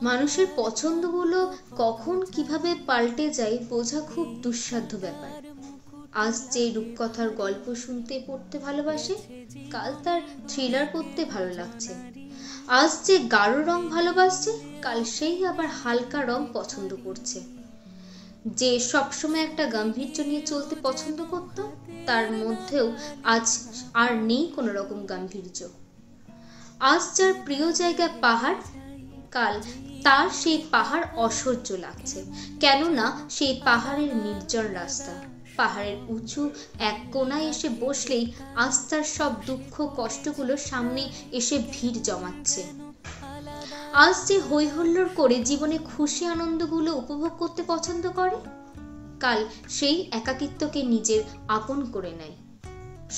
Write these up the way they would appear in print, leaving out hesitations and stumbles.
মানুষের পছন্দগুলো কখন কিভাবে পাল্টে যায় বোঝা খুব দুঃসাধ্য ব্যাপার। আজ যে রূপকথার গল্প শুনতে পড়তে ভালোবাসে, কাল তার থ্রিলার পড়তে ভালো লাগছে। আজ যে গাঢ় রং ভালোবাসছে, কাল সেই আবার হালকা রং পছন্দ করছে। যে সবসময় একটা গাম্ভীর্য নিয়ে চলতে পছন্দ করত, তার মধ্যেও আজ আর নেই কোনো রকম গাম্ভীর্য। আজ যার প্রিয় জায়গা পাহাড়, কাল তার সেই পাহাড় অসহ্য লাগছে। কেননা সেই পাহাড়ের নির্জন রাস্তা, পাহাড়ের উঁচু এক কোনায় এসে বসলেই আজ তার সব দুঃখ কষ্টগুলো সামনে এসে ভিড় জমাচ্ছে। আজ যে হই হুল্লোড় করে জীবনে খুশি আনন্দগুলো উপভোগ করতে পছন্দ করে, কাল সেই একাকিত্বকে নিজের আপন করে নেয়।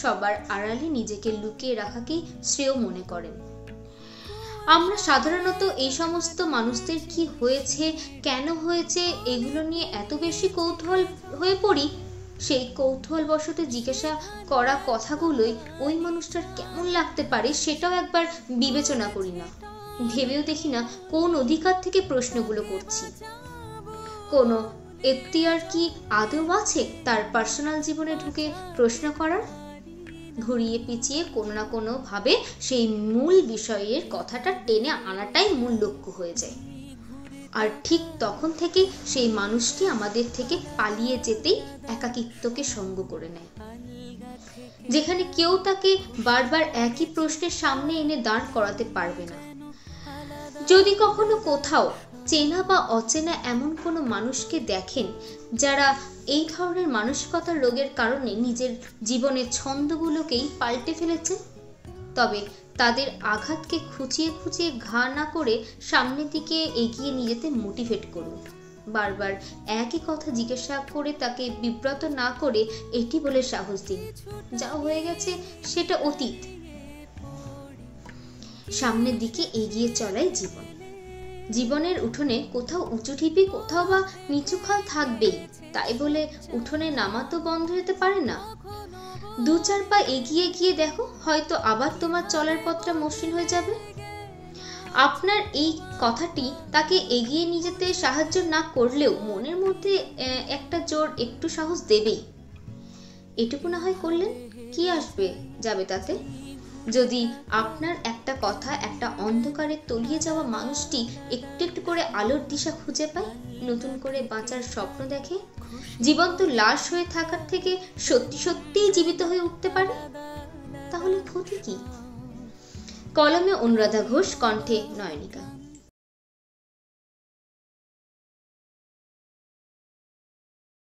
সবার আড়ালে নিজেকে লুকিয়ে রাখাকেই শ্রেয় মনে করেন। আমরা সাধারণত এই সমস্ত মানুষদের কি হয়েছে, কেন হয়েছে, এগুলো নিয়ে এত বেশি কৌতূহল হয়ে পড়ি, সেই কৌতূহল বশত জিজ্ঞাসা করা কথাগুলোই ওই মানুষটার কেমন লাগতে পারে সেটাও একবার বিবেচনা করি না। ভেবেও দেখি না কোন অধিকার থেকে প্রশ্নগুলো করছি। কোনো এখতিয়ার কি আদৌ আছে তার পার্সোনাল জীবনে ঢুকে প্রশ্ন করার? ঘুরিয়ে পিছিয়ে কোনো না কোনো ভাবে সেই মূল বিষয়ের কথাটা টেনে আনাটাই মূল লক্ষ্য হয়ে যায়। আর ঠিক তখন থেকে সেই মানুষটি আমাদের থেকে পালিয়ে যেতেই একাকিত্বকে সঙ্গ করে নেয়, যেখানে কেউ তাকে বারবার একই প্রশ্নের সামনে এনে দাঁড় করাতে পারবে না। যদি কখনো কোথাও চেনা বা অচেনা এমন কোনো মানুষকে দেখেন যারা এই ধরনের মানসিকতার রোগের কারণে নিজের জীবনের ছন্দগুলোকেই পাল্টে ফেলেছে, তবে তাদের আঘাতকে খুঁচিয়ে খুঁচিয়ে ঘা না করে সামনের দিকে এগিয়ে নিয়ে যেতে মোটিভেট করুন। বারবার একই কথা জিজ্ঞাসা করে তাকে বিব্রত না করে এটি বলে সাহস দিন, যা হয়ে গেছে সেটা অতীত, সামনের দিকে এগিয়ে চলাই জীবন। জীবনের উঠোনে কোথাও উঁচু ঢিপি, কোথাও বা নিচু খাল থাকবেই, তাই বলে উঠোনে নামা তো বন্ধ হতে পারে না। দু চার পা এগিয়ে গিয়ে দেখো, হয়তো আবার তোমার চলার পথটা মসৃণ হয়ে যাবে। আপনার এই কথাটি তাকে এগিয়ে নিয়ে যেতে সাহায্য না করলেও মনের মধ্যে একটা জোর একটু সাহস দেবেই। এটুকু না হয় করলেন, কি আসবে যাবে তাতে? যদি আপনার একটা কথা একটা অন্ধকারে তলিয়ে যাওয়া মানুষটি একটু একটু করে আলোর দিশা খুঁজে পায়, নতুন করে বাঁচার স্বপ্ন দেখে, জীবন্ত লাশ হয়ে থাকার থেকে সত্যি সত্যিই জীবিত হয়ে উঠতে পারে, তাহলে ক্ষতি কি? কলমে অনুরাধা ঘোষ, কণ্ঠে নয়নিকা।